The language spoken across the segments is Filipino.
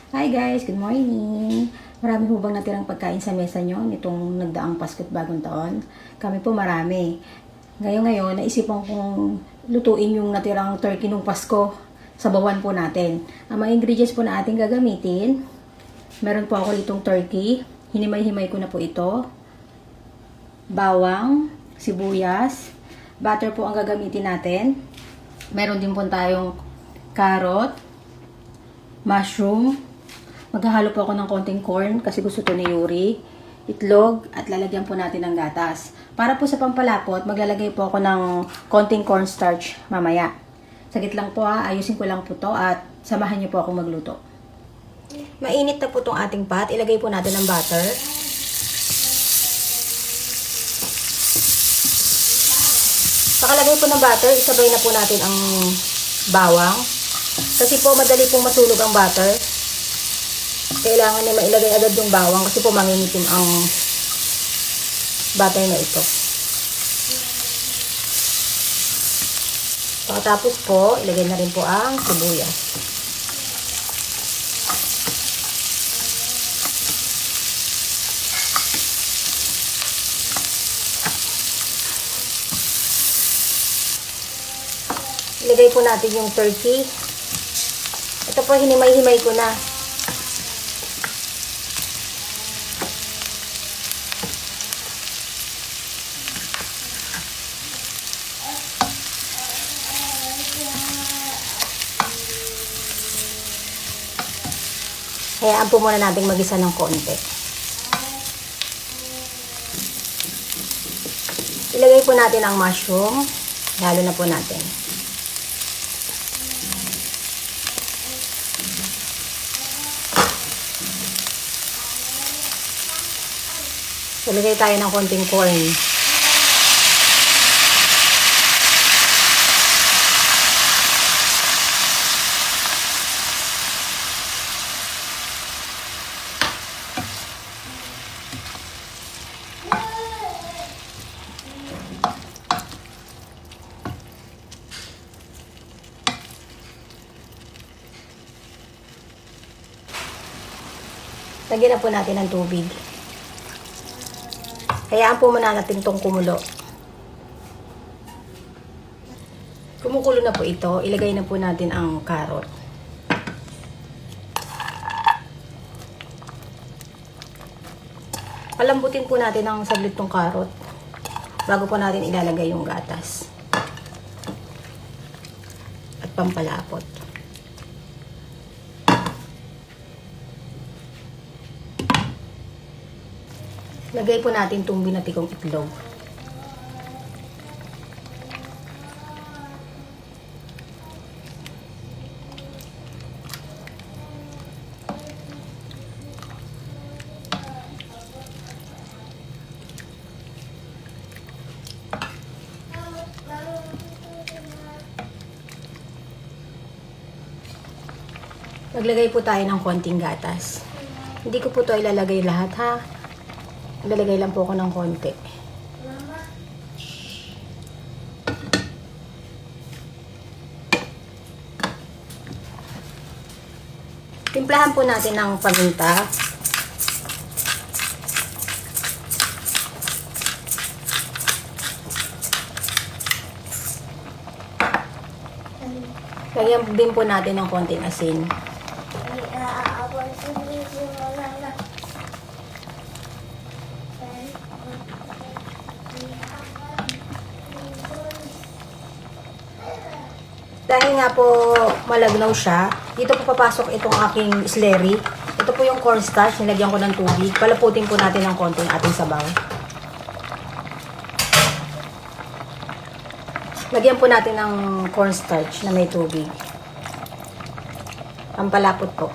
Hi guys, good morning! Marami po bang natirang pagkain sa mesa nyo nitong nagdaang Pasko at Bagong Taon? Kami po marami. Ngayon, naisipan kong lutuin yung natirang turkey nung Pasko. Sabawan po natin. Ang mga ingredients po na ating gagamitin, meron po ako itong turkey. Hinimay-himay ko na po ito. Bawang, sibuyas, butter po ang gagamitin natin. Meron din po tayong carrot, mushroom. Maghahalo po ako ng konting corn kasi gusto to ni Yuri. Itlog at lalagyan po natin ng gatas. Para po sa pampalapot, maglalagay po ako ng konting cornstarch mamaya. Saglit lang po ayusin ko lang po to at samahan niyo po ako magluto. Mainit na po tong ating pot. Ilagay po natin ng butter. Pakalagay po ng butter, isabay na po natin ang bawang. Kasi po madali pong masunog ang butter. Kailangan na mailagay agad yung bawang kasi po mangingitim ang butter na ito. Pagkatapos po, ilagay na rin po ang sibuyas. Ilagay po natin yung turkey. Ito po, hinimay-himay ko na. Hayaan po muna natin mag-isa ng konti. Ilagay po natin ang mushroom. Lalo na po natin. Ilagay tayo ng konting corn. Lagyan na po natin ng tubig. Hayaan po muna natin itong kumulo. Kumukulo na po ito. Ilagay na po natin ang carrot. Palambutin po natin ang saglit tong carrot bago po natin ilalagay yung gatas at pampalapot. Lagay po natin itong binatikong itlog. Maglagay po tayo ng konting gatas. Hindi ko po ito ilalagay lahat ha. Ilalagay lang po ako ng konti. Timplahan po natin ng paminta. Lagyan din po natin ng konting asin. Dahil nga po malagnaw siya, dito po papasok itong aking slurry. Ito po yung cornstarch, nilagyan ko ng tubig. Palaputin po natin ng konting ating sabaw. Lagyan po natin ng cornstarch na may tubig. Pampalapot po.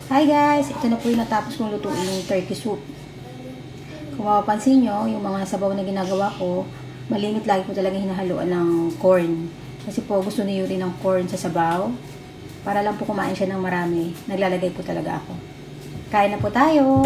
Hi guys! Ito na po yung natapos kong lutuin yung turkey soup. Kung mapapansin nyo, yung mga sabaw na ginagawa ko, malimit lagi ko talaga hinahaluan ng corn. Kasi po gusto ni Yuri ng corn sa sabaw. Para lang po kumain siya ng marami, naglalagay po talaga ako. Kain na po tayo.